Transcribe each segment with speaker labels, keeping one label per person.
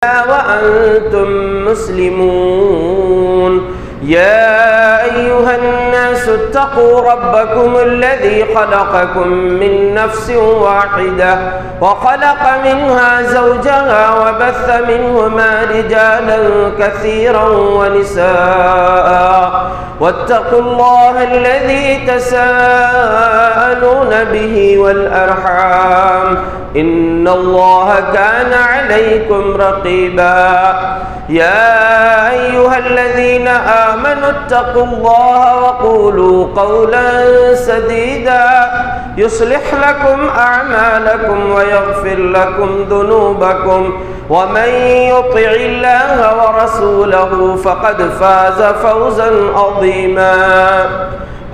Speaker 1: وأنتم مسلمون يا أيها الناس اتقوا ربكم الذي خلقكم من نفس واحدة وخلق منها زوجها وبث منهما رجالا كثيرا ونساء واتقوا الله الذي تساءلون به والأرحام إن الله كان عليكم رقيبا يا أيها الذين آمنوا اتقوا الله وقولوا قولا سديدا يصلح لكم أعمالكم ويغفر لكم ذنوبكم ومن يطع الله ورسوله فقد فاز فوزا عظيما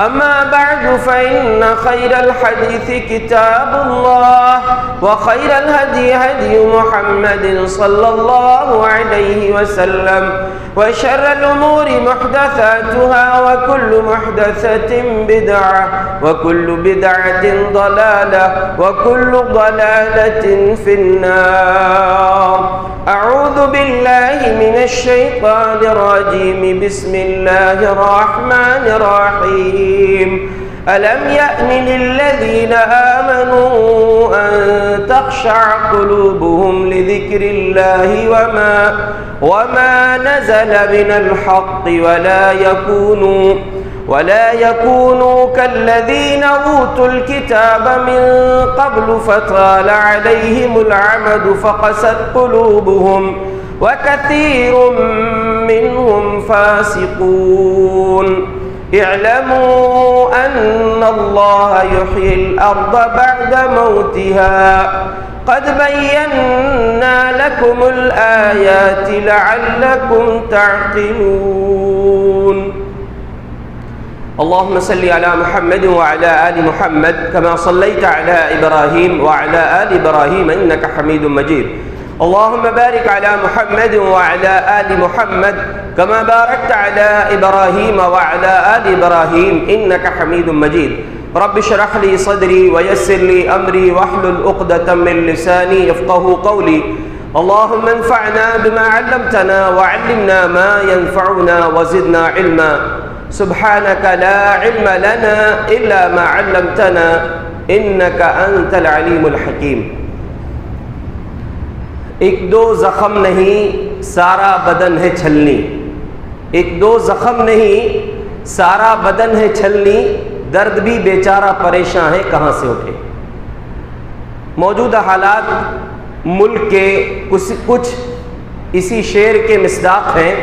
Speaker 1: أما بعد فإن خير الحديث كتاب الله وخير الهدي هدي محمد صلى الله عليه وسلم وشر الأمور محدثاتها وكل محدثة بدعة وكل بدعة ضلالة وكل ضلالة في النار أعوذ بالله من الشيطان الرجيم بسم الله الرحمن الرحيم ألم يأن للذين آمنوا أن تخشع قلوبهم لذكر الله وما نزل من الحق ولا يكونوا كالذين أوتوا الكتاب من قبل فطال عليهم العمد فقست قلوبهم وكثير منهم فاسقون اعلموا أن الله يحيي الأرض بعد موتها قد بينا لكم الآيات لعلكم تعقلون اللهم صل على محمد وعلى آل محمد كما صليت على إبراهيم وعلى آل إبراهيم إنك حميد مجيد اللهم بارك على محمد وعلى آل محمد كما باركت على إبراهيم وعلى آل إبراهيم إنك حميد مجيد رب اشرح لي صدري ويسر لي أمري واحلل عقدة من لساني يفقهوا قولي اللهم انفعنا بما علمتنا وعلمنا ما ينفعنا وزدنا علما سبحانك لا علم لنا إلا ما علمتنا إنك أنت العليم الحكيم ایک دو زخم نہیں سارا بدن ہے چھلنی ایک دو زخم نہیں سارا بدن ہے چھلنی درد بھی بیچارہ پریشاں ہے کہاں سے اٹھے موجودہ حالات ملک کے کچھ اسی شعر کے مصداق ہیں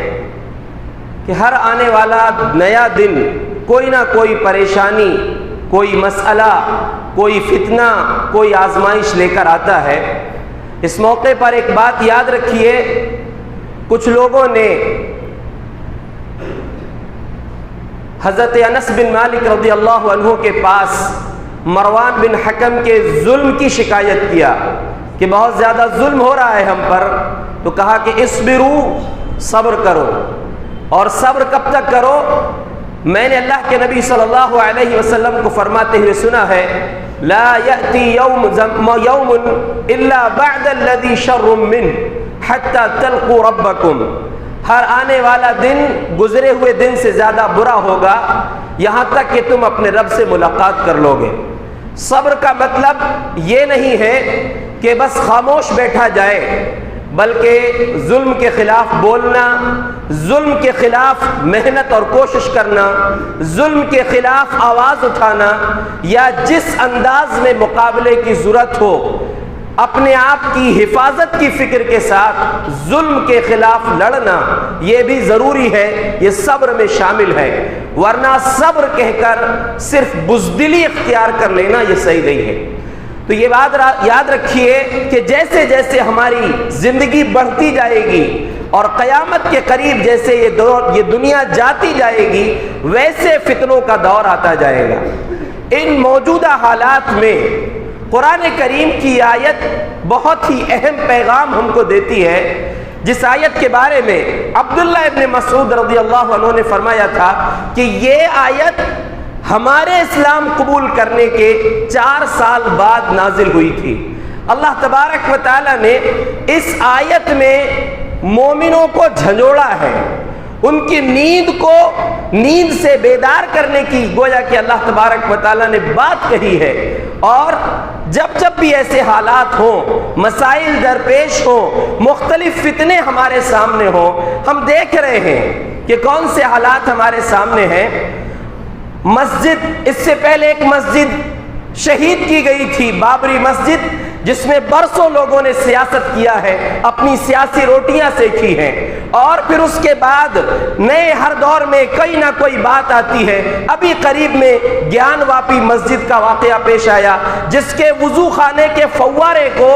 Speaker 1: کہ ہر آنے والا نیا دن کوئی نہ کوئی پریشانی کوئی مسئلہ کوئی فتنہ کوئی آزمائش لے کر آتا ہے اس موقع پر ایک بات یاد رکھیے کچھ لوگوں نے حضرت انس بن مالک رضی اللہ عنہ کے پاس مروان بن حکم کے ظلم کی شکایت کیا کہ بہت زیادہ ظلم ہو رہا ہے ہم پر تو کہا کہ اصبروا صبر کرو اور صبر کب تک کرو میں نے اللہ کے نبی صلی اللہ علیہ وسلم کو فرماتے ہوئے سنا ہے لا يأتي يوم إلا بعد الذي شر منه حتى تلقوا ربكم ہر آنے والا دن گزرے ہوئے دن سے زیادہ برا ہوگا یہاں تک کہ تم اپنے رب سے ملاقات کر لو گے صبر کا مطلب یہ نہیں ہے کہ بس خاموش بیٹھا جائے بلکہ ظلم کے خلاف بولنا ظلم کے خلاف محنت اور کوشش کرنا ظلم کے خلاف آواز اٹھانا یا جس انداز میں مقابلے کی ضرورت ہو اپنے آپ کی حفاظت کی فکر کے ساتھ ظلم کے خلاف لڑنا یہ بھی ضروری ہے یہ صبر میں شامل ہے ورنہ صبر کہہ کر صرف بزدلی اختیار کر لینا یہ صحیح نہیں ہے تو یہ بات یاد رکھیے کہ جیسے جیسے ہماری زندگی بڑھتی جائے گی اور قیامت کے قریب جیسے یہ دنیا جاتی جائے گی ویسے فتنوں کا دور آتا جائے گا ان موجودہ حالات میں قرآن کریم کی آیت بہت ہی اہم پیغام ہم کو دیتی ہے جس آیت کے بارے میں عبداللہ ابن مسعود رضی اللہ عنہ نے فرمایا تھا کہ یہ آیت ہمارے اسلام قبول کرنے کے 4 سال بعد نازل ہوئی تھی اللہ تبارک و تعالی نے اس آیت میں مومنوں کو جھنجھوڑا ہے، ان کی نیند سے بیدار کرنے کی گویا کہ اللہ تبارک و تعالی نے بات کہی ہے۔ اور جب جب بھی ایسے حالات ہوں، مسائل درپیش ہوں، مختلف فتنے ہمارے سامنے ہوں، ہم دیکھ رہے ہیں کہ کون سے حالات ہمارے سامنے ہیں۔ مسجد، اس سے پہلے ایک مسجد شہید کی گئی تھی، بابری مسجد، جس میں برسوں لوگوں نے سیاست کیا ہے، اپنی سیاسی روٹیاں سیکھی ہیں، اور پھر اس کے بعد نئے ہر دور میں کوئی نہ کوئی بات آتی ہے۔ ابھی قریب میں گیان واپی مسجد کا واقعہ پیش آیا، جس کے وضو خانے کے فوارے کو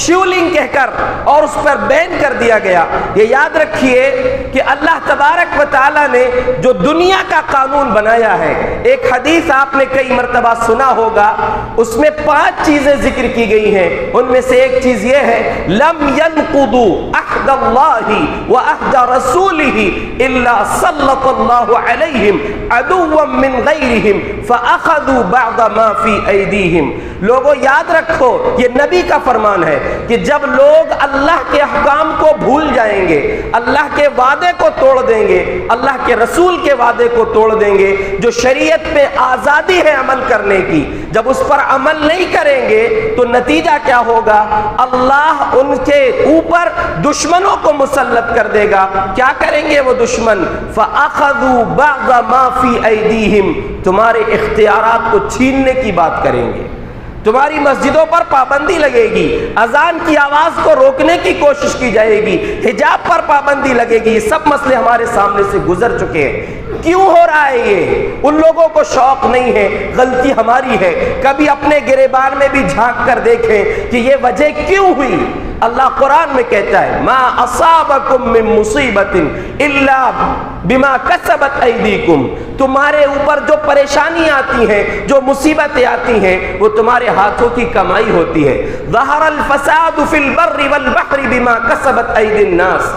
Speaker 1: شیولنگ کہہ کر اور اس پر بین کر دیا گیا۔ یہ یاد رکھیے کہ اللہ تبارک و تعالی نے جو دنیا کا قانون بنایا ہے، ایک حدیث آپ نے کئی مرتبہ سنا ہوگا، اس میں 5 چیزیں ذکر کی گئی ہیں۔ ان میں سے ایک چیز یہ ہے، لم ينقضوا عہد اللہ وعہد رسولہ الا سلط اللہ علیہم عدوا من غیرہم فاخذوا بعض ما فی ایدیہم۔ لوگوں یاد رکھو، یہ نبی کا فرمان ہے کہ جب لوگ اللہ کے احکام کو بھول جائیں گے، اللہ کے وعدے کو توڑ دیں گے، اللہ کے رسول کے وعدے کو توڑ دیں گے، جو شریعت پہ آزادی ہے عمل کرنے کی، جب اس پر عمل نہیں کریں گے تو نتیجہ کیا ہوگا؟ اللہ ان کے اوپر دشمنوں کو مسلط کر دے گا۔ کیا کریں گے وہ دشمن؟ فَأَخَذُوا بَعْضَ مَا فِي أَيْدِيهِمْ، تمہارے اختیارات کو چھیننے کی بات کریں گے، تمہاری مسجدوں پر پابندی لگے گی، اذان کی آواز کو روکنے کی کوشش کی جائے گی، حجاب پر پابندی لگے گی۔ یہ سب مسئلے ہمارے سامنے سے گزر چکے ہیں۔ کیوں ہو رہا ہے یہ؟ ان لوگوں کو شوق نہیں ہے، غلطی ہماری ہے۔ کبھی اپنے گریبان میں بھی جھانک کر دیکھیں کہ یہ وجہ کیوں ہوئی۔ اللہ قرآن میں کہتا ہے، ما اصابکم من مصیبت الا بما کسبت ایدیکم، تمہارے اوپر جو پریشانی آتی ہیں، جو مصیبتیں آتی ہیں، وہ تمہارے ہاتھوں کی کمائی ہوتی ہے۔ ظہر الفساد فی البر والبحر بما کسبت ایدی الناس،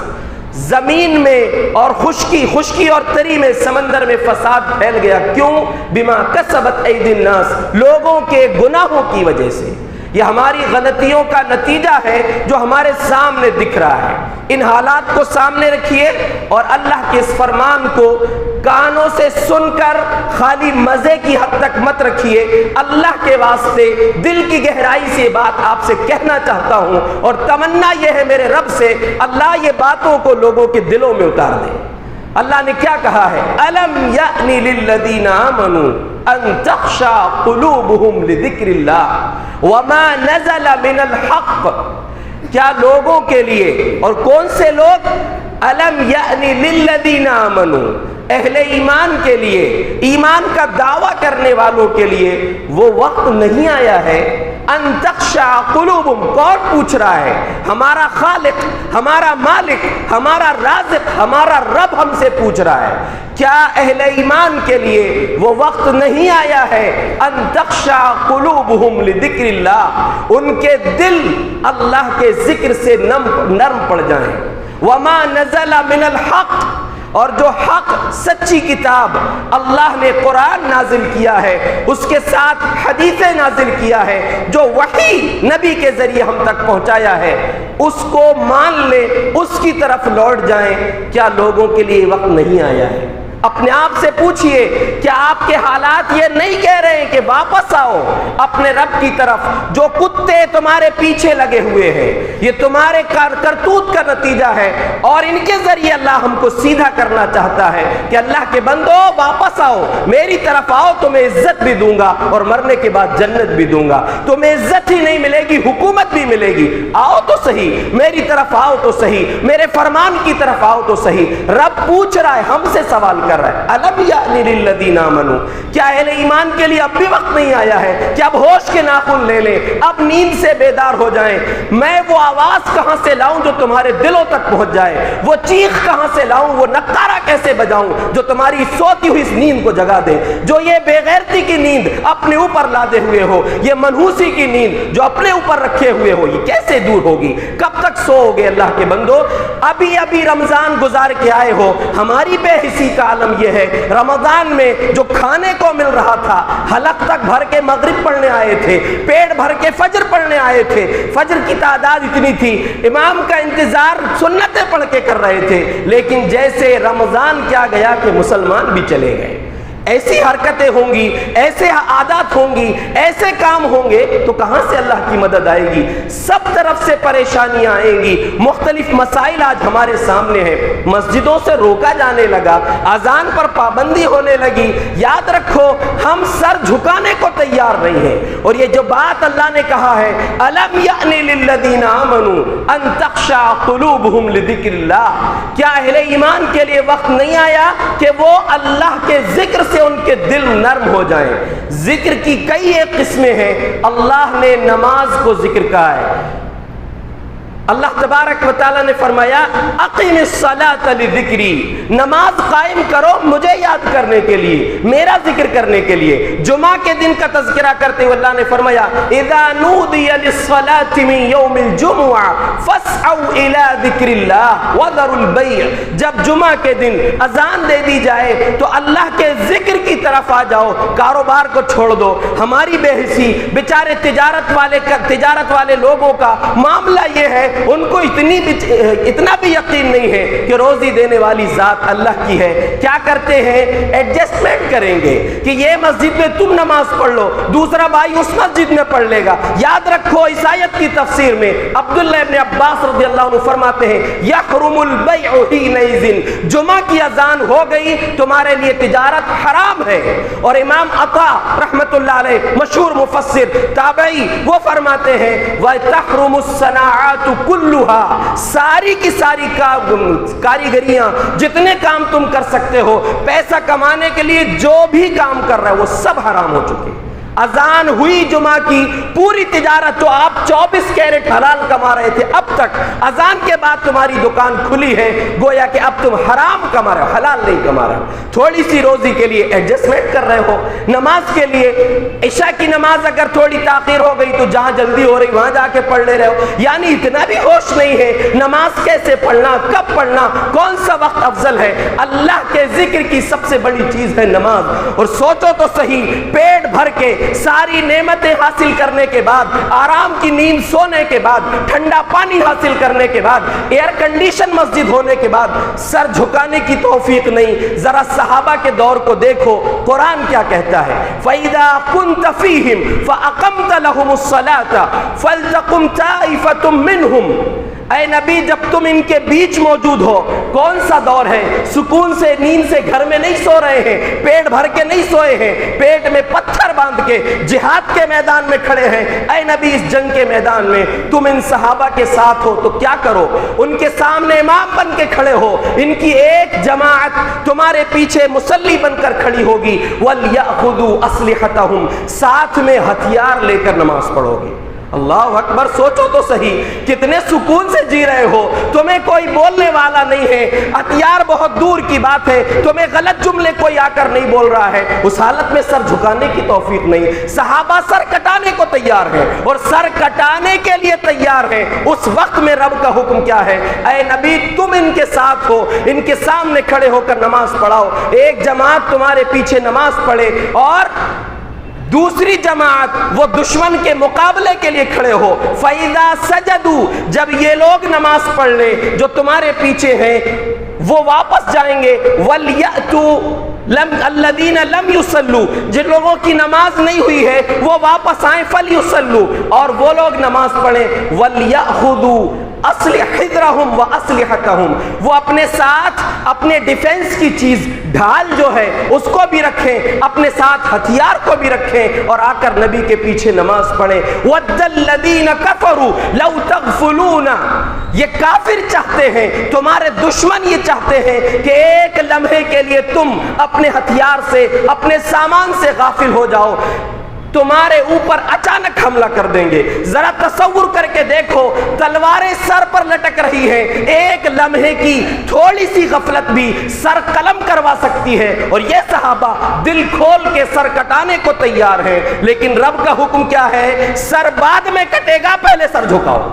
Speaker 1: زمین میں اور خشکی اور تری میں، سمندر میں فساد پھیل گیا۔ کیوں؟ بما کسبت ایدی الناس، لوگوں کے گناہوں کی وجہ سے۔ یہ ہماری غلطیوں کا نتیجہ ہے جو ہمارے سامنے دکھ رہا ہے۔ ان حالات کو سامنے رکھیے اور اللہ کے اس فرمان کو کانوں سے سن کر خالی مزے کی حد تک مت رکھیے۔ اللہ کے واسطے دل کی گہرائی سے بات آپ سے کہنا چاہتا ہوں، اور تمنا یہ ہے میرے رب سے، اللہ یہ باتوں کو لوگوں کے دلوں میں اتار دے۔ اللہ نے کیا کہا ہے؟ الم یأنی للذین آمنوا ان تخشع قلوبہم لذکر اللہ وما نزل من الحق، کیا لوگوں کے لیے، اور کون سے لوگ؟ الم یأنی للذین آمنوا، اہل ایمان کے لیے، ایمان کا دعویٰ کرنے والوں کے لیے وہ وقت نہیں آیا ہے؟ ان تخشع قلوبہم، کون پوچھ رہا ہے؟ ہمارا خالق، ہمارا مالک، ہمارا رازق، ہمارا رب ہم سے پوچھ رہا ہے۔ کیا اہل ایمان کے لیے وہ وقت نہیں آیا ہے؟ ان تخشع قلوبہم لذکر اللہ، ان کے دل اللہ کے ذکر سے نرم پڑ جائیں۔ وما نزل من الحق، اور جو حق، سچی کتاب اللہ نے قرآن نازل کیا ہے، اس کے ساتھ حدیثیں نازل کیا ہے، جو وحی نبی کے ذریعے ہم تک پہنچایا ہے، اس کو مان لیں، اس کی طرف لوٹ جائیں۔ کیا لوگوں کے لیے وقت نہیں آیا ہے؟ اپنے آپ سے پوچھئے، کیا آپ کے حالات یہ نہیں کہہ رہے ہیں کہ واپس آؤ اپنے رب کی طرف؟ جو کتے تمہارے پیچھے لگے ہوئے ہیں، یہ تمہارے کرتوت کا نتیجہ ہے، اور ان کے ذریعے اللہ ہم کو سیدھا کرنا چاہتا ہے کہ اللہ کے بندو واپس آؤ، میری طرف آؤ، تمہیں عزت بھی دوں گا اور مرنے کے بعد جنت بھی دوں گا۔ تمہیں عزت ہی نہیں ملے گی، حکومت بھی ملے گی۔ آؤ تو صحیح، میری طرف آؤ تو صحیح، میرے فرمان کی طرف آؤ تو صحیح۔ رب پوچھ رہا ہے، ہم سے سوال کر رہا ہے، الم یأنی للذین آمنوا، کیا اہل ایمان کے لیے اب بھی وقت نہیں آیا ہے کہ اب ہوش کے ناخن لے لیں، اب نیند سے بیدار ہو جائیں؟ میں وہ آواز کہاں سے لاؤں جو تمہارے دلوں تک پہنچ جائے، وہ چیخ کہاں سے لاؤں، وہ نکارہ کیسے بجاؤں جو تمہاری سوتی ہوئی اس نیند کو جگا دے۔ جو یہ بے غیرتی کی نیند اپنے اوپر لادے ہوئے ہو، یہ منحوسی کی نیند جو اپنے اوپر رکھے ہوئے ہو، یہ کیسے دور ہوگی؟ کب تک سو گے اللہ کے بندو؟ ابھی ابھی رمضان گزار کے آئے ہو۔ ہماری بے حسی کا عالم یہ ہے، رمضان میں جو کھانے کو مل رہا تھا، حلق تک بھر کے مغرب پڑھنے آئے تھے، پیٹ بھر کے فجر پڑھنے آئے تھے، فجر کی تعداد اتنی تھی، امام کا انتظار سنتیں پڑھ کے کر رہے تھے، لیکن جیسے رمضان کیا گیا کہ مسلمان بھی چلے گئے۔ ایسی حرکتیں ہوں گی، ایسے عادات ہوں گی، ایسے کام ہوں گے تو کہاں سے اللہ کی مدد آئے گی؟ سب طرف سے پریشانیاں آئیں گی۔ مختلف مسائل آج ہمارے سامنے ہیں، مسجدوں سے روکا جانے لگا، اذان پر پابندی ہونے لگی۔ یاد رکھو ہم سر جھکانے کو تیار نہیں ہیں، اور یہ جو بات اللہ نے کہا ہے الم یأن للذین آمنوا ان تخشع قلوبہم لذکر اللہ، کیا اہل ایمان کے لیے وقت نہیں آیا کہ وہ اللہ کے ذکر سے ان کے دل نرم ہو جائیں؟ ذکر کی کئی ایک قسمیں ہیں، اللہ نے نماز کو ذکر کہا ہے۔ اللہ تبارک و تعالیٰ نے فرمایا اقیم الصلاۃ لذکری، نماز قائم کرو مجھے یاد کرنے کے لیے، میرا ذکر کرنے کے لیے۔ جمعہ کے دن کا تذکرہ کرتے ہوئے اللہ نے فرمایا اذا نودی للصلاۃ من یوم الجمعہ فاسعوا الی ذکر اللہ وذروا البیع، جب جمعہ کے دن اذان دے دی جائے تو اللہ کے ذکر کی طرف آ جاؤ، کاروبار کو چھوڑ دو۔ ہماری بے حسی بیچارے تجارت والے لوگوں کا معاملہ یہ ہے، ان کو اتنا بھی یقین نہیں ہے کہ روزی دینے والی ذات اللہ کی ہے۔ کیا کرتے ہیں؟ ایڈجسٹمنٹ کریں گے کہ یہ مسجد میں تم نماز پڑھ لو، دوسرا بھائی اس مسجد میں پڑھ لے گا۔ یاد رکھو اس آیت کی تفسیر میں عبداللہ ابن عباس رضی اللہ عنہ فرماتے ہیں یحرم البیع حینئذ، جمعہ کی اذان ہو گئی تمہارے لیے تجارت حرام ہے۔ اور امام عطا رحمت اللہ علیہ مشہور مفسر تابعی وہ فرماتے ہیں وَتَحْرُمُ الصَّنَاعَاتُ کلھا، ساری کی ساری کاریگریاں، جتنے کام تم کر سکتے ہو پیسہ کمانے کے لیے، جو بھی کام کر رہے ہو وہ سب حرام ہو چکے۔ اذان ہوئی جمعہ کی، پوری تجارت جو آپ 24 کیرٹ حلال کما رہے تھے، اب تک اذان کے بعد تمہاری دکان کھلی ہے، گویا کہ اب تم حرام کما رہے ہو، حلال نہیں کما رہے ہو۔ تھوڑی سی روزی کے لیے ایڈجسٹمنٹ کر رہے ہو، نماز کے لیے عشاء کی نماز اگر تھوڑی تاخیر ہو گئی تو جہاں جلدی ہو رہی وہاں جا کے پڑھ لے رہے ہو، یعنی اتنا بھی ہوش نہیں ہے نماز کیسے پڑھنا، کب پڑھنا، کون سا وقت افضل ہے۔ اللہ کے ذکر کی سب سے بڑی چیز ہے نماز۔ اور سوچو تو صحیح، پیٹ بھر کے ساری نعمتیں حاصل کرنے کے بعد، آرام کی نیند سونے کے بعد، ٹھنڈا پانی حاصل کرنے کے بعد، ایئر کنڈیشن مسجد ہونے کے بعد سر جھکانے کی توفیق نہیں۔ ذرا صحابہ کے دور کو دیکھو، قرآن کیا کہتا ہے فَإِذَا كُنْتَ فِيهِمْ فَأَقَمْتَ لَهُمُ الصَّلَاةَ فَلْتَقُمْ طَائِفَةٌ مِّنْهُمْ، اے نبی جب تم ان کے بیچ موجود ہو، کون سا دور ہے؟ سکون سے نیند سے گھر میں نہیں سو رہے ہیں، پیٹ بھر کے نہیں سوئے ہیں، پیٹ میں پتھر باندھ کے جہاد کے میدان میں کھڑے ہیں۔ اے نبی اس جنگ کے میدان میں تم ان صحابہ کے ساتھ ہو تو کیا کرو؟ ان کے سامنے امام بن کے کھڑے ہو، ان کی ایک جماعت تمہارے پیچھے مصلی بن کر کھڑی ہوگی، وَلْيَأْخُذُوا أَسْلِحَتَهُمْ، ساتھ میں ہتھیار لے کر نماز پڑھو گے۔ اللہ اکبر، سوچو تو صحیح کتنے سکون سے جی رہے ہو، تمہیں کوئی بولنے والا نہیں ہے، ہتھیار بہت دور کی بات ہے، تمہیں غلط جملے کوئی آ کر نہیں بول رہا ہے، اس حالت میں سر جھکانے کی توفیق نہیں۔ صحابہ سر کٹانے کو تیار ہیں، اور سر کٹانے کے لیے تیار ہیں۔ اس وقت میں رب کا حکم کیا ہے؟ اے نبی تم ان کے ساتھ ہو، ان کے سامنے کھڑے ہو کر نماز پڑھاؤ، ایک جماعت تمہارے پیچھے نماز پڑھے اور دوسری جماعت وہ دشمن کے مقابلے کے لیے کھڑے ہو۔ فَإِذَا سَجَدُوا، جب یہ لوگ نماز پڑھ لیں جو تمہارے پیچھے ہیں وہ واپس جائیں گے، وَلْيَأْتُوا الَّذِينَ لَمْ يُصَلُّوا، جن لوگوں کی نماز نہیں ہوئی ہے وہ واپس آئیں، فَلْيُصَلُّوا، اور وہ لوگ نماز پڑھیں، وَلْيَأْخُذُوا حِذْرَهُمْ وَأَسْلِحَتَهُمْ، وہ اپنے ساتھ اپنے ڈیفنس کی چیز ڈھال جو ہے اس کو بھی رکھیں، اپنے ساتھ ہتھیار کو بھی رکھیں، اور آ کر نبی کے پیچھے نماز پڑھیں۔ وَدَّ الَّذِينَ كَفَرُوا لَوْ تَغْفُلُونَ، یہ کافر چاہتے ہیں، تمہارے دشمن یہ چاہتے ہیں کہ ایک لمحے کے لیے تم اپنے ہتھیار سے، اپنے سامان سے غافل ہو جاؤ۔ تمہارے اوپر اچانک حملہ کر دیں گے۔ ذرا تصور کر کے دیکھو، تلواریں سر پر لٹک رہی ہیں، ایک لمحے کی تھوڑی سی غفلت بھی سر قلم کروا سکتی ہے، اور یہ صحابہ دل کھول کے سر کٹانے کو تیار ہیں۔ لیکن رب کا حکم کیا ہے؟ سر بعد میں کٹے گا، پہلے سر جھکاؤ۔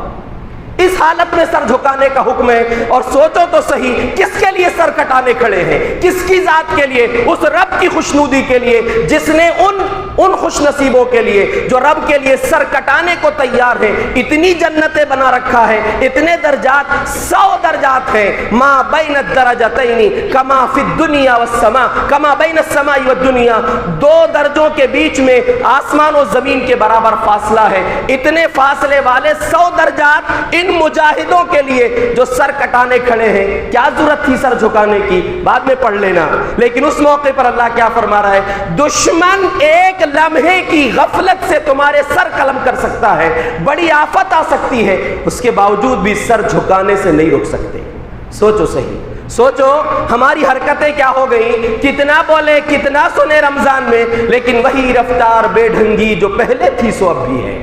Speaker 1: اس حالت میں سر جھکانے کا حکم ہے۔ اور سوچو تو صحیح، کس کے لیے سر کٹانے کھڑے ہیں؟ کس کی ذات کے لیے؟ اس رب کی خوشنودی کے لیے جس نے ان خوش نصیبوں کے لیے جو رب کے لیے سر کٹانے کو تیار ہیں۔ اتنی جنتیں بنا رکھا ہے، اتنے درجات، 100 درجات ہیں۔ ما بین الدرجتین کما فی الدنیا والسماء، کما بین السماء والدنیا، 2 درجوں کے بیچ میں آسمان و زمین کے برابر فاصلہ ہے۔ اتنے فاصلے والے 100 درجات ان مجاہدوں کے لیے جو سر کٹانے کھڑے ہیں۔ کیا ضرورت تھی سر جھکانے کی؟ بعد میں پڑھ لینا۔ لیکن اس موقع پر اللہ کیا فرما رہا ہے؟ دشمن ایک لمحے کی غفلت سے تمہارے سر قلم کر سکتا ہے، بڑی آفت آ سکتی ہے، اس کے باوجود بھی سر جھکانے سے نہیں رک سکتے۔ سوچو صحیح، سوچو ہماری حرکتیں کیا ہو گئی، کتنا بولے کتنا سنے رمضان میں، لیکن وہی رفتار بے ڈھنگی جو پہلے تھی سو اب بھی ہے۔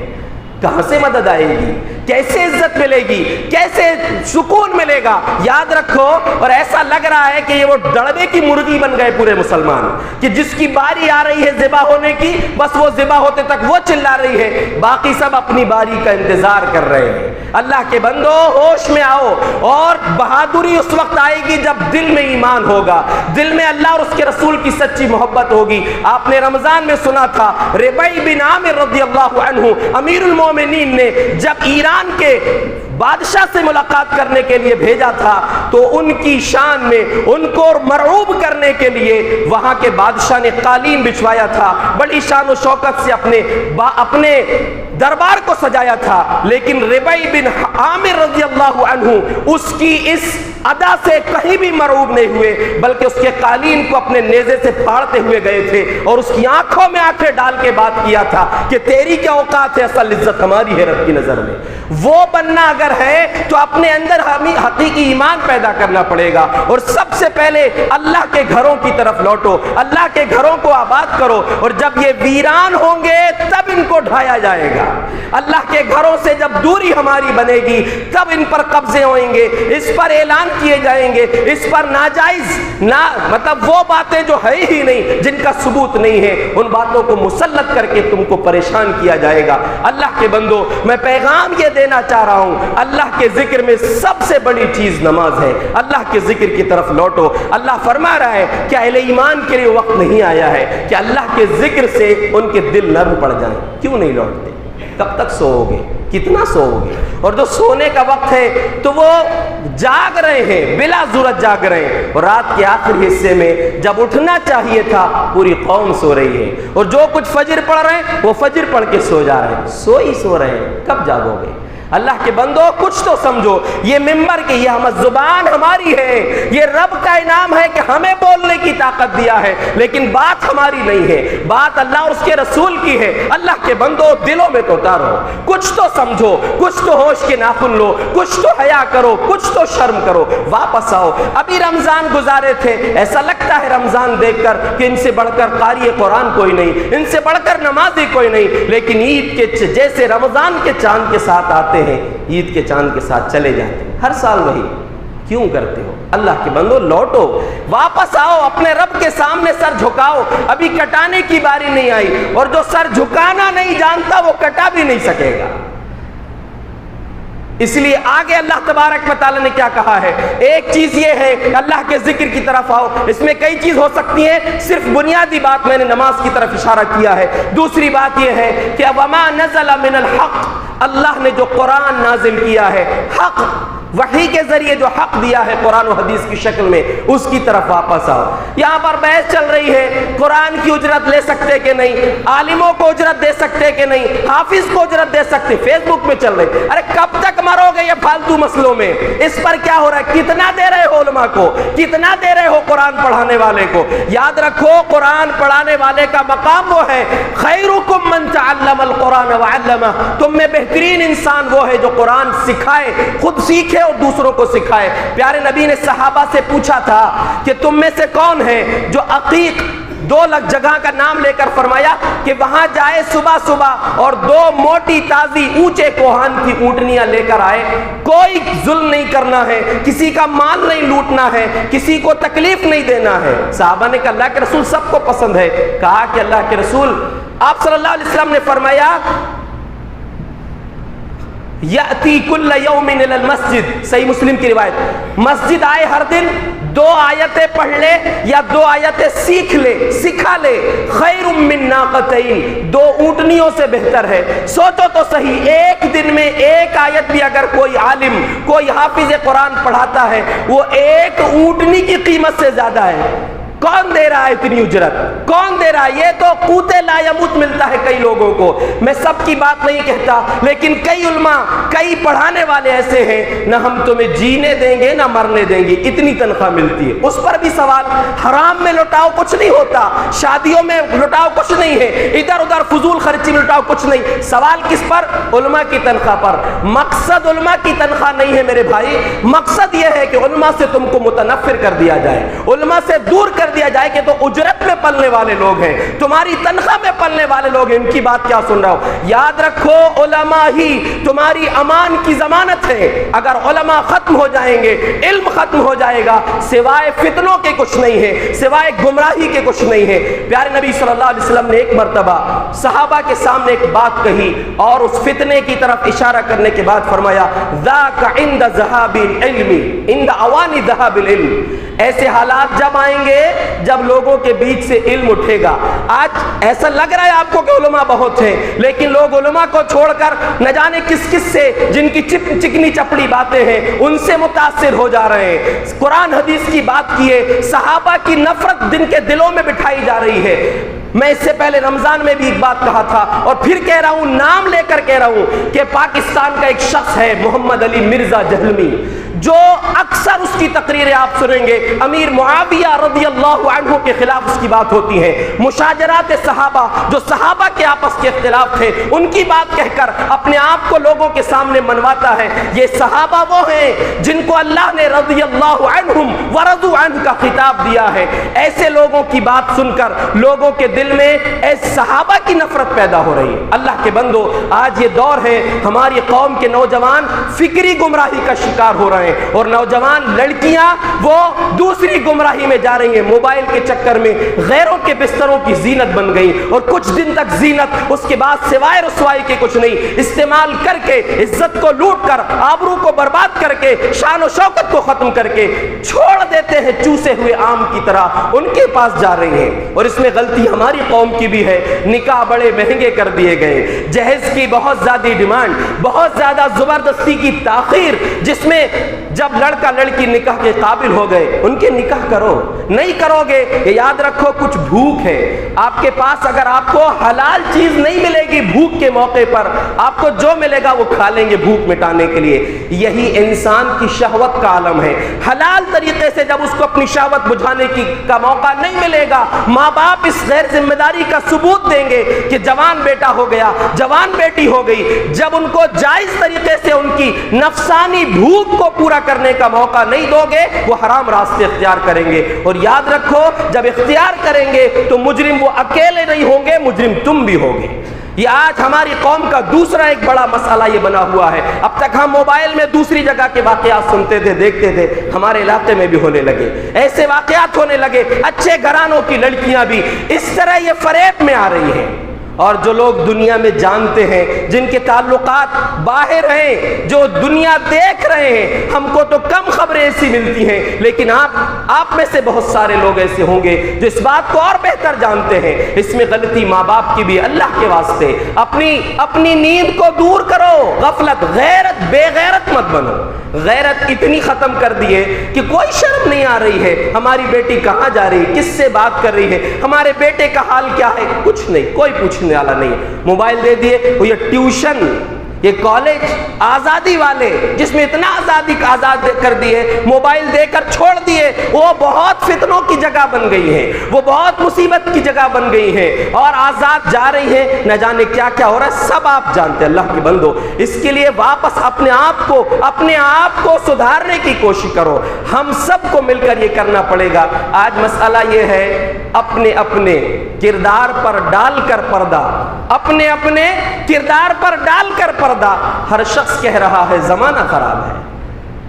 Speaker 1: کہاں سے مدد آئے گی؟ کیسے عزت ملے گی؟ کیسے سکون ملے گا؟ یاد رکھو، اور ایسا لگ رہا ہے کہ یہ وہ ڈڑبے کی مرغی بن گئے پورے مسلمان، کہ جس کی باری آ رہی ہے ذبح ہونے کی، بس وہ ذبح ہوتے تک وہ چلا رہی ہے، باقی سب اپنی باری کا انتظار کر رہے ہیں۔ اللہ کے بندو، ہوش میں آؤ، اور بہادری اس وقت آئے گی جب دل میں ایمان ہوگا، دل میں اللہ اور اس کے رسول کی سچی محبت ہوگی۔ آپ نے رمضان میں سنا تھا، ربیع بن عامر رضی اللہ عنہ امیر المومنین نے جب ایران کے بادشاہ سے ملاقات کرنے کے لیے بھیجا تھا، تو ان کی شان میں ان کو مرعوب کرنے کے لیے وہاں کے بادشاہ نے قالین بچھوایا تھا، بڑی شان و شوکت سے اپنے دربار کو سجایا تھا۔ لیکن ربیع بن عامر رضی اللہ عنہ اس کی اس ادا سے کہیں بھی مرعوب نہیں ہوئے، بلکہ اس کے قالین کو اپنے نیزے سے پھاڑتے ہوئے گئے تھے، اور اس کی آنکھوں میں آنکھیں ڈال کے بات کیا تھا کہ تیری کیا اوقات ہے، اصل عزت ہماری ہے رب کی نظر میں۔ وہ بننا اگر ہے تو اپنے اندر ہمیں حقیقی ایمان پیدا کرنا پڑے گا، اور سب سے پہلے اللہ کے گھروں کی طرف لوٹو، اللہ کے گھروں کو آباد کرو، اور جب یہ ویران ہوں گے تب ان کو ڈھایا جائے گا۔ اللہ کے گھروں سے جب دوری ہماری بنے گی تب ان پر قبضے ہوئیں گے، اس پر اعلان کیے جائیں گے، اس پر ناجائز مطلب وہ باتیں جو ہے ہی نہیں، جن کا ثبوت نہیں ہے، ان باتوں کو مسلط کر کے تم کو پریشان کیا جائے گا۔ اللہ کے بندو، میں پیغام یہ دینا چاہ رہا ہوں، اللہ کے ذکر میں سب سے بڑی چیز نماز ہے۔ اللہ کے ذکر کی طرف لوٹو۔ اللہ فرما رہا ہے کہ اہل ایمان کے لیے وقت نہیں آیا ہے کہ اللہ کے ذکر سے ان کے دل نرم پڑ جائیں۔ کیوں نہیں لوٹتے؟ کب تک سوؤ گے؟ کتنا سوؤ گے؟ اور جو سونے کا وقت ہے تو وہ جاگ رہے ہیں، بلا ضرورت جاگ رہے ہیں، اور رات کے آخری حصے میں جب اٹھنا چاہیے تھا پوری قوم سو رہی ہے، اور جو کچھ فجر پڑھ رہے ہیں وہ فجر پڑھ کے سو جا رہے ہیں، سو رہے ہیں۔ کب جاگو گے؟ اللہ کے بندو کچھ تو سمجھو، یہ ممبر کی یہ زبان ہماری ہے، یہ رب کا انعام ہے کہ ہمیں بولنے کی طاقت دیا ہے، لیکن بات ہماری نہیں ہے، بات اللہ اور اس کے رسول کی ہے۔ اللہ کے بندو دلوں میں تو اتارو، کچھ تو سمجھو، کچھ تو ہوش کے ناخن لو، کچھ تو حیا کرو، کچھ تو شرم کرو، واپس آؤ۔ ابھی رمضان گزارے تھے، ایسا لگتا ہے رمضان دیکھ کر کہ ان سے بڑھ کر قاری قرآن کوئی نہیں، ان سے بڑھ کر نمازی کوئی نہیں، لیکن عید کے جیسے رمضان کے چاند کے ساتھ آتے ہیں، عید کے چاند کے ساتھ چلے جاتے ہیں۔ ہر سال وہی کیوں کرتے ہو؟ اللہ کے بندو لوٹو، واپس آؤ، اپنے رب کے سامنے سر جھکاؤ۔ ابھی کٹانے کی باری نہیں آئی، اور جو سر جھکانا نہیں جانتا وہ کٹا بھی نہیں سکے گا۔ اس لیے آگے اللہ تبارک و تعالی نے کیا کہا ہے؟ ایک چیز یہ ہے کہ اللہ کے ذکر کی طرف آؤ، اس میں کئی چیز ہو سکتی ہیں، صرف بنیادی بات میں نے نماز کی طرف اشارہ کیا ہے۔ دوسری بات یہ ہے کہ وما نزل من الحق، اللہ نے جو قرآن نازل کیا ہے، حق وحی کے ذریعے جو حق دیا ہے قرآن و حدیث کی شکل میں، اس کی طرف واپس آؤ۔ یہاں پر بحث چل رہی ہے قرآن کی اجرت لے سکتے کہ نہیں، عالموں کو اجرت دے سکتے کہ نہیں، حافظ کو اجرت دے سکتے، فیس بک میں چل رہے۔ ارے کب تک مرو گے یہ فالتو مسئلوں میں؟ اس پر کیا ہو رہا ہے؟ کتنا دے رہے ہو علماء کو، کتنا دے رہے ہو قرآن پڑھانے والے کو؟ یاد رکھو قرآن پڑھانے والے کا مقام وہ ہے، خیرکم من تعلم القرآن وعلمہ، تم میں بہترین انسان وہ ہے جو قرآن سکھائے، خود سیکھے اور دوسروں کو سکھائے۔ پیارے نبی نے صحابہ سے پوچھا تھا کہ تم میں سے کون ہے جو عقیق 2 جگہ کا نام لے کر فرمایا کہ وہاں جائے صبح صبح اور 2 موٹی تازی اونچے کوہان کی اونٹنیاں لے کر آئے. کوئی ظلم نہیں کرنا ہے, کسی کا مال نہیں لوٹنا ہے, کسی کو تکلیف نہیں دینا ہے. صحابہ نے کہا اللہ کے رسول سب کو پسند ہے. کہا کہ اللہ کے رسول, آپ صلی اللہ علیہ وسلم نے فرمایا یأتی کل یوم الی المسجد, صحیح مسلم کی روایت, مسجد آئے ہر دن 2 آیتیں پڑھ لے یا 2 آیتیں سیکھ لے, سکھا لے, خیر من ناقتین, 2 اونٹنیوں سے بہتر ہے. سوچو تو صحیح, ایک دن میں 1 آیت بھی اگر کوئی عالم, کوئی حافظ قرآن پڑھاتا ہے, وہ 1 اونٹنی کی قیمت سے زیادہ ہے. کون دے رہا ہے اتنی اجرت؟ کون دے رہا ہے؟ یہ تو قوت لا یموت ملتا ہے کئی لوگوں کو. میں سب کی بات نہیں کہتا, لیکن کئی علماء, کئی پڑھانے والے ایسے ہیں, نہ ہم تمہیں جینے دیں گے نہ مرنے دیں گے, اتنی تنخواہ ملتی ہے. اس پر بھی سوال, حرام میں لٹاؤ کچھ نہیں ہوتا, شادیوں میں لٹاؤ کچھ نہیں ہے, ادھر ادھر فضول خرچی میں لٹاؤ کچھ نہیں. سوال کس پر؟ علماء کی تنخواہ پر. مقصد علماء کی تنخواہ نہیں ہے میرے بھائی, مقصد یہ ہے کہ علماء سے تم کو متنفر کر دیا جائے, علماء سے دور کر دیا جائے کہ تو اجرت میں پلنے والے لوگ ہیں, تمہاری تنخواہ میں پلنے والے لوگ ہیں, ان کی بات کیا سن رہا ہو. یاد رکھو علماء ہی تمہاری امان کی ضمانت ہے. اگر علماء ختم ہو جائیں گے, علم ختم ہو جائے گا, سوائے فتنوں کے کچھ نہیں ہے, سوائے گمراہی کے کچھ نہیں ہے. پیارے نبی صلی اللہ علیہ وسلم نے ایک مرتبہ صحابہ کے سامنے ایک بات کہی اور اس فتنے کی طرف اشارہ کرنے کے بعد فرمایا ذاک عند ذهاب العلم عند اوان ذهاب العلم. ایسے حالات جب آئیں گے جب لوگوں کے بیچ سے علم اٹھے گا. آج ایسا لگ رہا ہے آپ کو کہ علماء بہت ہیں, لیکن لوگ علماء کو چھوڑ کر نہ جانے کس کس سے, جن کی چکنی چپڑی باتیں ہیں, ان سے متاثر ہو جا رہے ہیں. قرآن حدیث کی بات کیے, صحابہ کی نفرت جن کے دلوں میں بٹھائی جا رہی ہے. میں اس سے پہلے رمضان میں بھی ایک بات کہا تھا اور پھر کہہ رہا ہوں, نام لے کر کہہ رہا ہوں کہ پاکستان کا ایک شخص ہے محمد علی مرزا جہلمی, جو اکثر اس کی تقریریں آپ سنیں گے امیر معاویہ رضی اللہ عنہ کے خلاف اس کی بات ہوتی ہے. مشاجرات صحابہ, جو صحابہ کے آپس کے اختلاف تھے, ان کی بات کہہ کر اپنے آپ کو لوگوں کے سامنے منواتا ہے. یہ صحابہ وہ ہیں جن کو اللہ نے رضی اللہ عنہم ورضوا عنہ کا خطاب دیا ہے. ایسے لوگوں کی بات سن کر لوگوں کے دل میں ایسے صحابہ کی نفرت پیدا ہو رہی ہے. اللہ کے بندو, آج یہ دور ہے, ہماری قوم کے نوجوان فکری گمراہی کا شکار ہو رہے ہیں, اور نوجوان لڑکیاں وہ دوسری گمراہی میں جا رہی ہیں. موبائل کے چکر میں غیروں کے بستروں کی زینت بن گئی, اور کچھ دن تک زینت, اس کے بعد سوائے رسوائی کے کچھ نہیں. استعمال کر کے عزت کو لوٹ کر, آبرو کو برباد کر کے, شان و شوکت کو ختم کر کے چھوڑ دیتے ہیں چوسے ہوئے آم کی طرح, ان کے پاس جا رہی ہیں. اور اس میں غلطی ہماری قوم کی بھی ہے. نکاح بڑے مہنگے کر دیے گئے, جہیز کی بہت زیادہ ڈیمانڈ, بہت زیادہ زبردستی کی تاخیر, جس میں جب لڑکا لڑکی نکاح کے قابل ہو گئے ان کے نکاح کرو. نہیں کرو گے, یہ یاد رکھو کچھ بھوک ہے آپ کے پاس, اگر آپ کو حلال چیز نہیں ملے گی بھوک کے موقع پر, آپ کو جو ملے گا وہ کھا لیں گے بھوک مٹانے کے لیے. یہی انسان کی شہوت کا عالم ہے. حلال طریقے سے جب اس کو اپنی شہوت بجھانے کا موقع نہیں ملے گا, ماں باپ اس غیر ذمہ داری کا ثبوت دیں گے کہ جوان بیٹا ہو گیا, جوان بیٹی ہو گئی. جب ان کو جائز طریقے سے ان کی نفسانی بھوک کو پورا کرنے کا موقع نہیں دو گے, وہ حرام راستے اختیار کریں گے. اور یاد رکھو, جب اختیار کریں گے تو مجرم وہ اکیلے نہیں ہوں گے, مجرم تم بھی ہوگے. یہ آج ہماری قوم کا دوسرا ایک بڑا مسئلہ یہ بنا ہوا ہے. اب تک ہم موبائل میں دوسری جگہ کے واقعات سنتے تھے, دیکھتے تھے, ہمارے علاقے میں بھی ہونے لگے ایسے واقعات ہونے لگے. اچھے گھرانوں کی لڑکیاں بھی اس طرح یہ فریب میں آ رہی ہیں. اور جو لوگ دنیا میں جانتے ہیں, جن کے تعلقات باہر ہیں, جو دنیا دیکھ رہے ہیں, ہم کو تو کم خبریں ایسی ملتی ہیں, لیکن آپ میں سے بہت سارے لوگ ایسے ہوں گے جو اس بات کو اور بہتر جانتے ہیں. اس میں غلطی ماں باپ کی بھی. اللہ کے واسطے اپنی نیند کو دور کرو, غفلت, غیرت, بے غیرت مت بنو. غیرت اتنی ختم کر دیے کہ کوئی شرم نہیں آ رہی ہے. ہماری بیٹی کہاں جا رہی ہے, کس سے بات کر رہی ہے, ہمارے بیٹے کا حال کیا ہے, کچھ نہیں, کوئی پوچھنے والا نہیں. موبائل دے دیے, وہ یہ یہ کالج آزادی والے جس میں اتنا آزاد کر دیے، موبائل دے کر چھوڑ دیے، وہ بہت فتنوں کی جگہ بن گئی ہیں، وہ بہت مصیبت کی جگہ بن گئی ہیں، اور آزاد جا رہی ہیں، نہ جانے کیا کیا ہو رہا ہے، سب آپ جانتے ہیں اللہ کے بندو۔ اس کے لیے واپس اپنے آپ کو سدھارنے کی کوشش کرو، ہم سب کو مل کر یہ کرنا پڑے گا۔ آج مسئلہ یہ ہے اپنے کردار پر ڈال کر پردہ، اپنے کردار پر ڈال کر پردہ۔ ہر شخص کہہ رہا ہے زمانہ خراب ہے،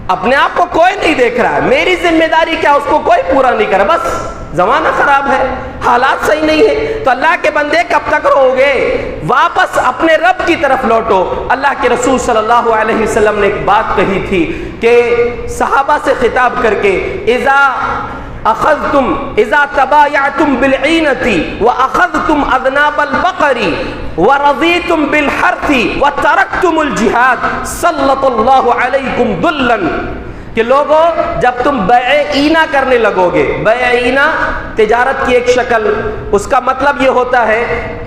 Speaker 1: اپنے آپ کو کوئی نہیں دیکھ رہا ہے، میری ذمہ داری کیا، اس کو کوئی پورا نہیں کرا، بس زمانہ خراب ہے، حالات صحیح نہیں ہے۔ تو اللہ کے بندے کب تک رہو گے؟ واپس اپنے رب کی طرف لوٹو۔ اللہ کے رسول صلی اللہ علیہ وسلم نے ایک بات کہی تھی کہ صحابہ سے خطاب کر کے، اذا تبایعتم بالعینة واخذتم اذناب البقر ورضیتم بالحرث وترکتم الجہاد سلط اللہ علیکم ذلا، کہ لوگوں جب تم بیع اینا کرنے لگو گے، بیع اینا تجارت کی ایک شکل، اس کا مطلب یہ ہوتا ہے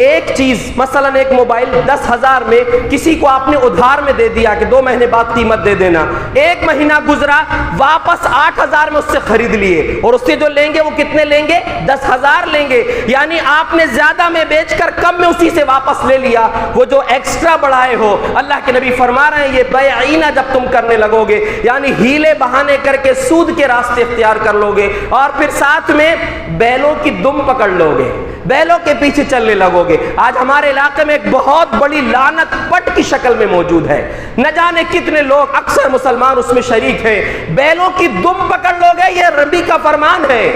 Speaker 1: ایک چیز، مثلا ایک موبائل 10,000 میں کسی کو آپ نے ادھار میں دے دیا کہ 2 مہینے بعد قیمت دے دینا، 1 مہینہ گزرا، واپس 8,000 میں اس سے خرید لیے، اور اس سے جو لیں گے وہ کتنے لیں گے؟ 10,000 لیں گے، یعنی آپ نے زیادہ میں بیچ کر کم میں اسی سے واپس لے لیا، وہ جو ایکسٹرا بڑھائے ہو۔ اللہ کے نبی فرما رہے ہیں یہ بیع اینا جب تم کرنے لگو گے، یعنی ہیلے بہانے کر کے سود کے راستے اختیار کر لو گے، اور پھر ساتھ میں بیلوں کی دم پکڑ لو گے، بیلوں کے پیچھے چلنے لگو گے۔ آج ہمارے علاقے میں ایک بہت بڑی لعنت پٹ کی شکل میں موجود ہے، نہ جانے کتنے لوگ، اکثر مسلمان اس میں شریک ہیں، بیلوں کی دم پکڑ لو گے، یہ ربی کا فرمان ہے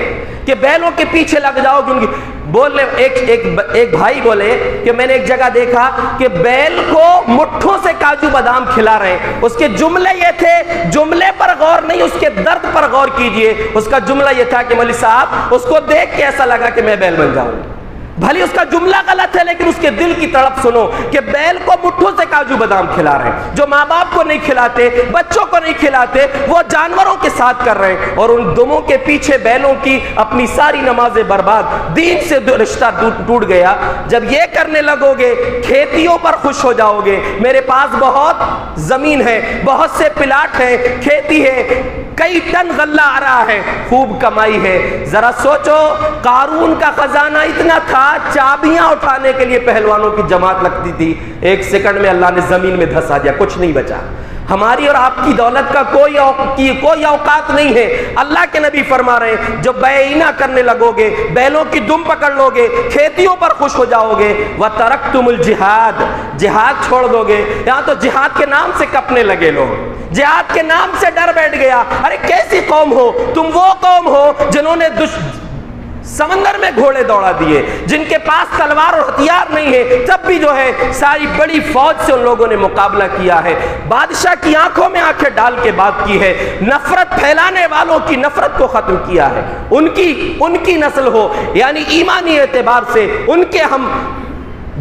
Speaker 1: کہ بیلوں کے پیچھے لگ جاؤ گے۔ بولے ایک بھائی بولے کہ میں نے ایک جگہ دیکھا کہ بیل کو مٹھوں سے کاجو بادام کھلا رہے ہیں، اس کے جملے یہ تھے، جملے پر غور نہیں، اس کے درد پر غور کیجئے۔ اس کا جملہ یہ تھا کہ مولوی صاحب اس کو دیکھ کے ایسا لگا کہ میں بیل بن جاؤں، بھلی اس کا جملہ غلط ہے لیکن اس کے دل کی تڑپ سنو کہ بیل کو مٹھوں سے کاجو بادام کھلا رہے ہیں، جو ماں باپ کو نہیں کھلاتے، بچوں کو نہیں کھلاتے، وہ جانوروں کے ساتھ کر رہے ہیں، اور ان دموں کے پیچھے بیلوں کی اپنی ساری نمازیں برباد، دین سے رشتہ ٹوٹ گیا۔ جب یہ کرنے لگو گے کھیتیوں پر خوش ہو جاؤ گے، میرے پاس بہت زمین ہے، بہت سے پلاٹ ہیں، کھیتی ہے، کئی ٹن غلہ آ رہا ہے، خوب کمائی ہے۔ ذرا سوچو قارون کا خزانہ اتنا تھا، چابیاں اٹھانے کے لیے پہلوانوں کی جماعت لگتی تھی، 1 سیکنڈ میں اللہ نے زمین میں دھسا دیا، کچھ نہیں بچا۔ ہماری اور آپ کی دولت کا کوئی اوقات نہیں ہے۔ اللہ کے نبی فرما رہے ہیں جو بیع اینا کرنے لگو گے، بیلوں کی دم پکڑ لو گے، کھیتیوں پر خوش ہو جاؤ گے، وَتَرَكْتُمُ الْجِهَادِ، جہاد چھوڑ دو گے۔ یہاں تو جہاد کے نام سے کپنے لگے لوگ، جہاد کے نام سے ڈر بیٹھ گیا۔ ارے کیسی قوم ہو تم؟ وہ قوم ہو جنہوں نے سمندر میں گھوڑے دوڑا دیے، جن کے پاس تلوار اور ہتھیار نہیں ہے، تب بھی جو ہے ساری بڑی فوج سے ان لوگوں نے مقابلہ کیا ہے، بادشاہ کی آنکھوں میں آنکھیں ڈال کے بات کی ہے، نفرت پھیلانے والوں کی نفرت کو ختم کیا ہے۔ ان کی نسل ہو، یعنی ایمانی اعتبار سے ان کے ہم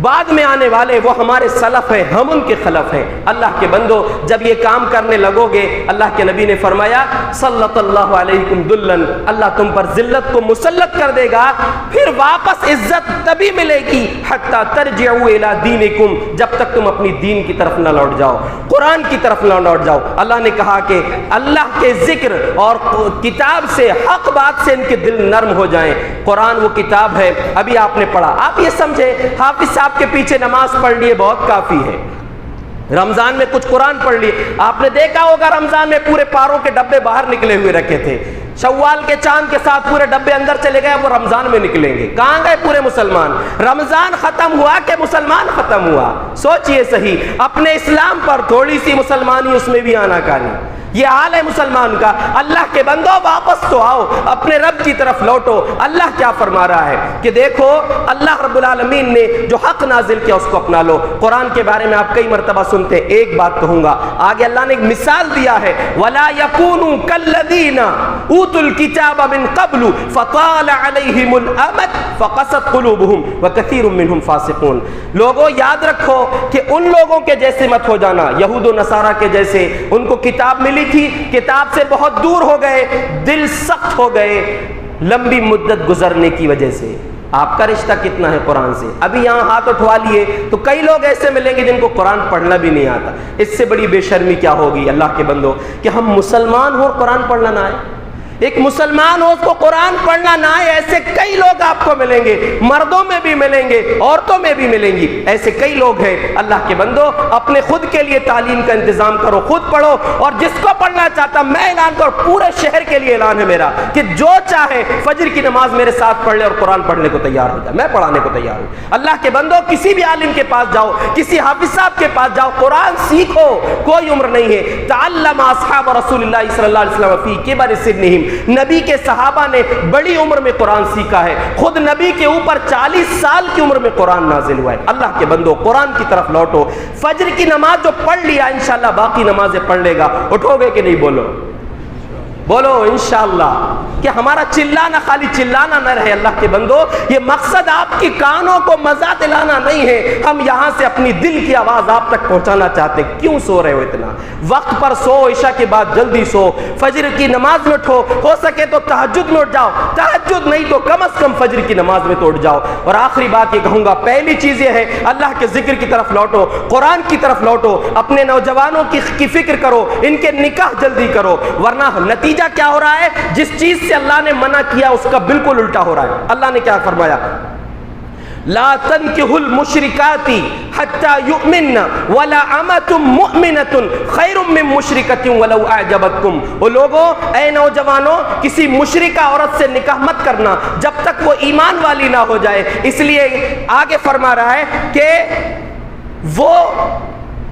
Speaker 1: بعد میں آنے والے وہ ہمارے سلف ہیں، ہم ان کے خلف ہیں۔ اللہ کے بندو جب یہ کام کرنے لگو گے، اللہ کے نبی نے فرمایا صلت اللہ علیکم ذلا، اللہ تم پر ذلت کو مسلط کر دے گا، پھر واپس عزت تبھی ملے گی حتی ترجعوا الی دینکم، جب تک تم اپنی دین کی طرف نہ لوٹ جاؤ، قرآن کی طرف نہ لوٹ جاؤ۔ اللہ نے کہا کہ اللہ کے ذکر اور کتاب سے، حق بات سے ان کے دل نرم ہو جائیں۔ قرآن وہ کتاب ہے، ابھی آپ نے پڑھا، آپ یہ سمجھے حافظ صاحب کے پیچھے نماز پڑھ لیے بہت کافی ہے، رمضان میں کچھ قرآن پڑھ لیے۔ آپ نے دیکھا ہوگا رمضان میں پورے پاروں کے ڈبے باہر نکلے ہوئے رکھے تھے، شوال کے چاند کے ساتھ پورے ڈبے اندر چلے گئے، وہ رمضان میں نکلیں گے۔ کہاں گئے پورے مسلمان؟ رمضان ختم ہوا کہ مسلمان ختم ہوا؟ سوچئے صحیح، اپنے اسلام پر تھوڑی سی مسلمانی اس میں بھی آنا کانی، یہ حال ہے مسلمان کا۔ اللہ کے بندو واپس تو آؤ، اپنے رب کی طرف لوٹو۔ اللہ کیا فرما رہا ہے کہ دیکھو اللہ رب العالمین نے جو حق نازل کیا اس کو اپنا لو۔ قرآن کے بارے میں آپ کئی مرتبہ سنتے ہیں، ایک بات کہوں گا، آگے اللہ نے ایک مثال دیا ہے، وَلَا يَكُونُوا كَالَّذِينَ أُوتُوا الْكِتَابَ مِن قَبْلُ فَطَالَ عَلَيْهِمُ الْأَمَدُ فَقَسَتْ قُلُوبُهُمْ وَكَثِيرٌ مِّنْهُمْ فَاسِقُونَ۔ لوگوں یاد رکھو کہ ان لوگوں کے جیسے مت ہو جانا، یہود و نصارہ کے جیسے، ان کو کتاب ملی تھی، کتاب سے بہت دور ہو گئے، دل سخت ہو گئے لمبی مدت گزرنے کی وجہ سے، آپ کا رشتہ کتنا ہے قرآن سے؟ ابھی یہاں ہاتھ اٹھوا لیے تو کئی لوگ ایسے ملیں گے جن کو قرآن پڑھنا بھی نہیں آتا۔ اس سے بڑی بے شرمی کیا ہوگی اللہ کے بندو کہ ہم مسلمان ہو اور قرآن پڑھنا نہ آئے؟ ایک مسلمان ہو اس کو قرآن پڑھنا نہ آئے، ایسے کئی لوگ آپ کو ملیں گے، مردوں میں بھی ملیں گے، عورتوں میں بھی ملیں گی، ایسے کئی لوگ ہیں۔ اللہ کے بندو اپنے خود کے لیے تعلیم کا انتظام کرو، خود پڑھو، اور جس کو پڑھنا چاہتا میں اعلان کروں، پورے شہر کے لیے اعلان ہے میرا کہ جو چاہے فجر کی نماز میرے ساتھ پڑھ لے اور قرآن پڑھنے کو تیار ہو جائے، میں پڑھانے کو تیار ہوں۔ اللہ کے بندو کسی بھی عالم کے پاس جاؤ، کسی حافظ صاحب کے پاس جاؤ، قرآن سیکھو، کوئی عمر نہیں ہے۔ تعلم اصحاب رسول اللہ صلی اللہ علیہ وسلم فی کبر سنہم، نبی کے صحابہ نے بڑی عمر میں قرآن سیکھا ہے، خود نبی کے اوپر 40 سال کی عمر میں قرآن نازل ہوا ہے۔ اللہ کے بندو قرآن کی طرف لوٹو، فجر کی نماز جو پڑھ لیا انشاءاللہ باقی نمازیں پڑھ لے گا۔ اٹھو گے کہ نہیں؟ بولو بولو انشاءاللہ، کہ ہمارا چلانا خالی چلانا نہ رہے۔ اللہ کے بندو یہ مقصد آپ کی کانوں کو مزہ دلانا نہیں ہے، ہم یہاں سے اپنی دل کی آواز آپ تک پہنچانا چاہتے ہیں۔ کیوں سو رہے ہو اتنا؟ وقت پر سو، عشاء کے بعد جلدی سو، فجر کی نماز میں اٹھو، ہو سکے تو تہجد میں اٹھ جاؤ، تہجد نہیں تو کم از کم فجر کی نماز میں تو اٹھ جاؤ۔ اور آخری بات یہ کہوں گا، پہلی چیز یہ ہے اللہ کے ذکر کی طرف لوٹو، قرآن کی طرف لوٹو، اپنے نوجوانوں کی فکر کرو، ان کے نکاح جلدی کرو، ورنہ نتیجہ کیا ہو رہا ہے؟ جس چیز سے اللہ نے منع کیا اس کا بالکل الٹا ہو رہا ہے۔ اللہ نے کیا فرمایا؟ لا تنكحوا المشركات حتى يؤمن ولا امة مؤمنة خير من مشركة ولو اعجبتكم۔ وہ لوگوں، اے نوجوانوں، کسی مشرکہ عورت سے نکاح مت کرنا جب تک وہ ایمان والی نہ ہو جائے۔ اس لیے آگے فرما رہا ہے کہ وہ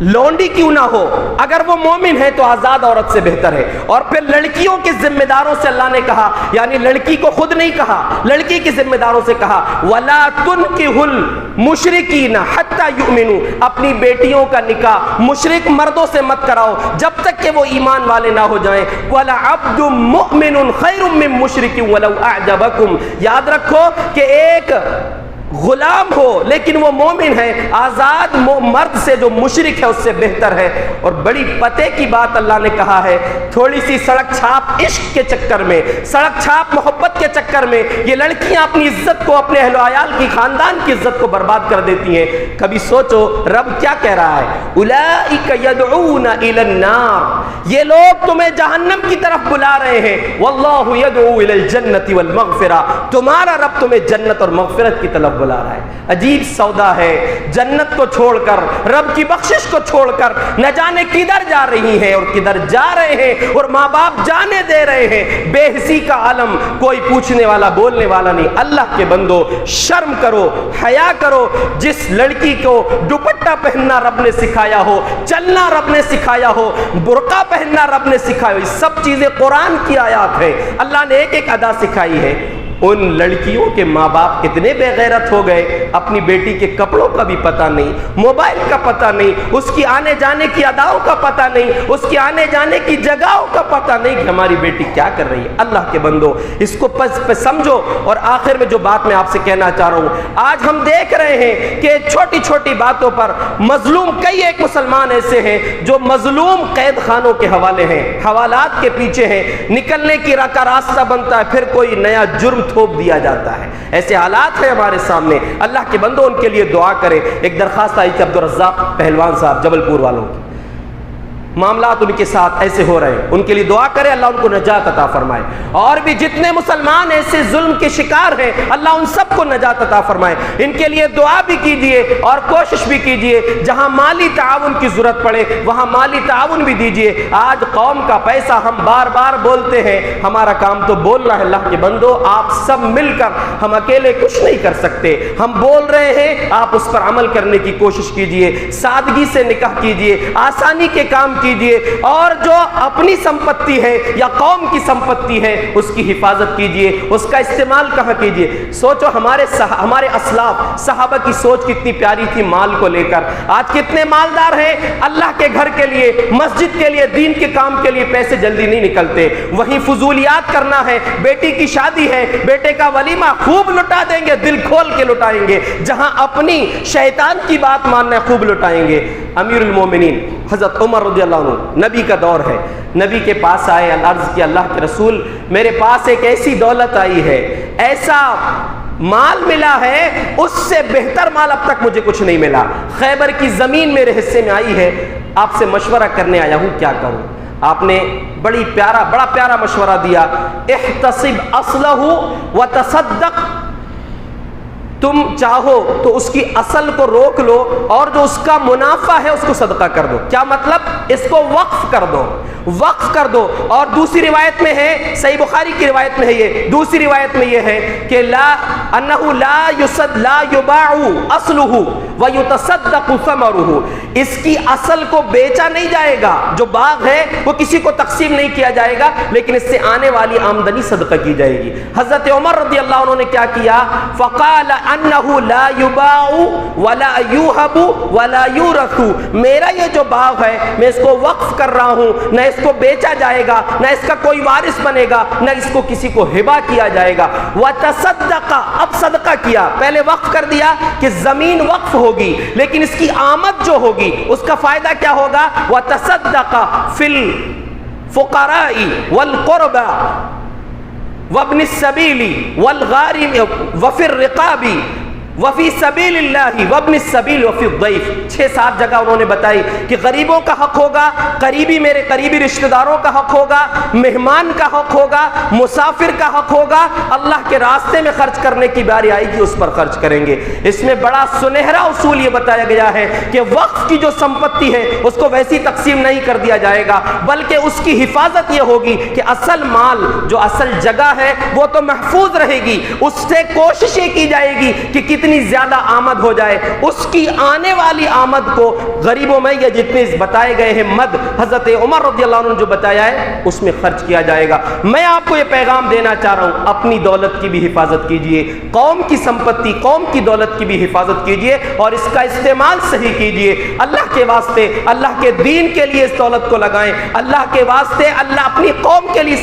Speaker 1: لونڈی کیوں نہ ہو، اگر وہ مومن ہے تو آزاد عورت سے بہتر ہے۔ اور پھر لڑکیوں کے ذمہ داروں سے اللہ نے کہا، یعنی لڑکی کو خود نہیں کہا، لڑکی کے ذمہ داروں سے کہا وَلَا تُنْكِحُوا الْمُشْرِكِينَ حَتَّى يُؤْمِنُوا، اپنی بیٹیوں کا نکاح مشرک مردوں سے مت کراؤ جب تک کہ وہ ایمان والے نہ ہو جائیں۔ وَلَعَبْدٌ مُؤْمِنٌ خَيْرٌ مِّن مُشْرِكٍ وَلَوْ أَعْجَبَكُمْ، یاد رکھو کہ ایک غلام ہو لیکن وہ مومن ہے، آزاد مرد سے جو مشرک ہے اس سے بہتر ہے۔ اور بڑی پتے کی بات اللہ نے کہا ہے، تھوڑی سی سڑک چھاپ عشق کے چکر میں، سڑک چھاپ محبت کے چکر میں یہ لڑکیاں اپنی عزت کو، اپنے اہل و عیال کی، خاندان کی عزت کو برباد کر دیتی ہیں۔ کبھی سوچو رب کیا کہہ رہا ہے؟ اولئک یدعون الی النار، یہ لوگ تمہیں جہنم کی طرف بلا رہے ہیں، واللہ یدعو الی الجنۃ والمغفرہ، تمہارا رب تمہیں جنت اور مغفرت کی طرف بلا رہا ہے۔ عجیب سودا ہے، جنت کو چھوڑ کر، رب کی بخشش کو چھوڑ کر نہ جانے کدھر جا رہی ہیں اور کدھر جا رہے ہیں، اور ماں باپ جانے دے رہے ہیں۔ بے حسی کا عالم، کوئی پوچھنے والا بولنے والا نہیں۔ اللہ کے بندو شرم کرو، حیا کرو۔ جس لڑکی کو دوپٹہ پہننا رب نے سکھایا ہو، چلنا رب نے سکھایا ہو، برقع پہننا رب نے سکھایا ہو، یہ سب چیزیں قرآن کی آیات ہیں، اللہ نے ایک ایک ادا سکھائی ہے۔ ان لڑکیوں کے ماں باپ کتنے بے غیرت ہو گئے، اپنی بیٹی کے کپڑوں کا بھی پتہ نہیں، موبائل کا پتہ نہیں، اس کی آنے جانے کی اداؤں کا پتہ نہیں، اس کی آنے جانے کی جگہوں کا پتہ نہیں کہ ہماری بیٹی کیا کر رہی ہے۔ اللہ کے بندو اس کو سمجھو۔ اور آخر میں جو بات میں آپ سے کہنا چاہ رہا ہوں، آج ہم دیکھ رہے ہیں کہ چھوٹی چھوٹی باتوں پر مظلوم کئی ایک مسلمان ایسے ہیں جو مظلوم قید خانوں کے حوالے ہیں، حوالات کے پیچھے ہیں، نکلنے کی کا راستہ بنتا ہے، پھر کوئی نیا جرم تھوپ دیا جاتا ہے۔ ایسے حالات ہیں ہمارے سامنے۔ اللہ کے بندوں ان کے لیے دعا کرے۔ ایک درخواست آئی تھی عبدالرزاق پہلوان صاحب جبل پور والوں کی، معاملات ان کے ساتھ ایسے ہو رہے ہیں، ان کے لیے دعا کرے اللہ ان کو نجات عطا فرمائے۔ اور بھی جتنے مسلمان ایسے ظلم کے شکار ہیں اللہ ان سب کو نجات عطا فرمائے۔ ان کے لیے دعا بھی کیجئے اور کوشش بھی کیجئے، جہاں مالی تعاون کی ضرورت پڑے وہاں مالی تعاون بھی دیجئے۔ آج قوم کا پیسہ ہم بار بار بولتے ہیں، ہمارا کام تو بولنا ہے۔ اللہ کے بندو آپ سب مل کر، ہم اکیلے کچھ نہیں کر سکتے، ہم بول رہے ہیں، آپ اس پر عمل کرنے کی کوشش کیجئے، سادگی سے نکاح کیجئے، آسانی کے کام کیجئے، اور جو اپنی سمپتی ہے یا قوم کی سمپتی ہے اس کی حفاظت کیجئے، اس کا استعمال کہاں کیجئے۔ سوچو ہمارے اسلاف صحابہ کی سوچ کتنی پیاری تھی مال کو لے کر۔ آج کتنے مالدار ہیں، اللہ کے گھر کے لیے، مسجد کے لیے، دین کے کام کے لیے پیسے جلدی نہیں نکلتے، وہیں فضولیات کرنا ہے، بیٹی کی شادی ہے، بیٹے کا ولیمہ خوب لٹا دیں گے، دل کھول کے لٹائیں گے، جہاں اپنی شیطان کی بات ماننا ہے خوب لٹائیں گے۔ امیر المومنین حضرت عمر رضی اللہ عنہ، نبی کا دور ہے، نبی کے پاس آئے، عرض کیا اللہ کے رسول میرے پاس ایک ایسی دولت آئی ہے، ایسا مال ملا ہے اس سے بہتر مال اب تک مجھے کچھ نہیں ملا، خیبر کی زمین میرے حصے میں آئی ہے، آپ سے مشورہ کرنے آیا ہوں کیا کروں۔ آپ نے بڑا پیارا مشورہ دیا، احتسب اصلہ وتصدق، تم چاہو تو اس کی اصل کو روک لو اور جو اس کا منافع ہے اس کو صدقہ کر دو۔ کیا مطلب؟ اس کو وقف کر دو، وقف کر دو۔ اور دوسری روایت میں ہے، صحیح بخاری کی روایت میں ہے، یہ دوسری روایت میں یہ ہے کہ انہ لا یباع اصلہ ویتصدق ثمرہ، اس کی اصل کو بیچا نہیں جائے گا، جو باغ ہے وہ کسی کو تقسیم نہیں کیا جائے گا، لیکن اس سے آنے والی آمدنی صدقہ کی جائے گی۔ حضرت عمر رضی اللہ عنہ نے کیا کیا؟ فقال انہ لا یباع ولا یوہب ولا یورث، میرا یہ جو باغ ہے میں اس کو وقف کر رہا ہوں، نہ اس کو بیچا جائے گا، نہ اس کا کوئی وارث بنے گا، نہ اس کو کسی کو ہبہ کیا جائے گا۔ وتصدق، اب صدقہ کیا، پہلے وقف کر دیا کہ زمین وقف ہوگی لیکن اس کی آمد جو ہوگی اس کا فائدہ کیا ہوگا؟ وتصدق فی الفقراء والقربى وابن السبیل والغارم وفی الرقاب وفی سبیل اللہ وابن السبیل وفی الضیف، 6-7 جگہ انہوں نے بتائی کہ غریبوں کا حق ہوگا، میرے قریبی رشتہ داروں کا حق ہوگا، مہمان کا حق ہوگا، مسافر کا حق ہوگا، اللہ کے راستے میں خرچ کرنے کی باری آئے گی اس پر خرچ کریں گے۔ اس میں بڑا سنہرا اصول یہ بتایا گیا ہے کہ وقف کی جو سمپتی ہے اس کو ویسی تقسیم نہیں کر دیا جائے گا، بلکہ اس کی حفاظت یہ ہوگی کہ اصل مال جو اصل جگہ ہے وہ تو محفوظ رہے گی، اس سے کوشش یہ کی جائے گی کہ کتنی زیادہ آمد ہو جائے، اس کی آنے والی آمد کو غریبوں میں یا جتنے بتائے گئے ہیں مد حضرت عمر رضی اللہ عنہ نے جو بتایا ہے اس میں خرچ کیا جائے گا۔ میں آپ کو یہ پیغام دینا چاہ رہا ہوں، اپنی دولت کی بھی حفاظت کیجئے، قوم کی سمپتی، قوم کی دولت کی بھی حفاظت کیجئے اور اس کا استعمال صحیح کیجئے، اللہ کے واسطے، اللہ کے دین کے لیے اس دولت کو لگائیں، اللہ کے واسطے، اللہ اپنی قوم کے لیے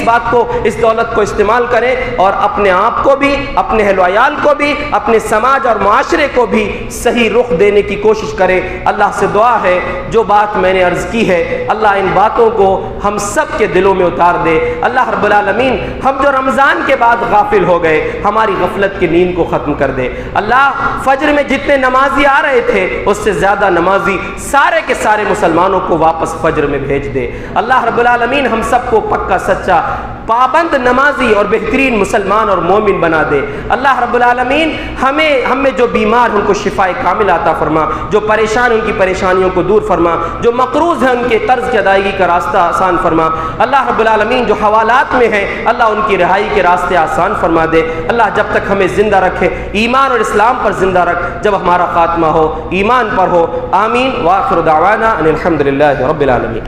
Speaker 1: اس دولت کو استعمال کریں اور اپنے آپ کو بھی، اپنے اہل و عیال کو بھی، اپنے سماج اور معاشرے کو بھی صحیح رخ دینے کی کوشش کرے۔ اللہ سے دعا ہے جو بات میں نے عرض کی ہے اللہ ان باتوں کو ہم سب کے دلوں میں اتار دے۔ اللہ رب العالمین ہم جو رمضان کے بعد غافل ہو گئے ہماری غفلت کی نیند کو ختم کر دے۔ اللہ فجر میں جتنے نمازی آ رہے تھے اس سے زیادہ نمازی سارے کے سارے مسلمانوں کو واپس فجر میں بھیج دے۔ اللہ رب العالمین ہم سب کو پکا سچا پابند نمازی اور بہترین مسلمان اور مومن بنا دے۔ اللہ رب العالمین ہم میں جو بیمار ان کو شفائے کامل عطا فرما، جو پریشان ان کی پریشانیوں کو دور فرما، جو مقروض ہیں ان کے قرض کی ادائیگی کا راستہ آسان فرما۔ اللہ رب العالمین جو حوالات میں ہیں اللہ ان کی رہائی کے راستے آسان فرما دے۔ اللہ جب تک ہمیں زندہ رکھے ایمان اور اسلام پر زندہ رکھ، جب ہمارا خاتمہ ہو ایمان پر ہو۔ آمین۔ وآخر دعوانا ان الحمد للہ رب العالمین۔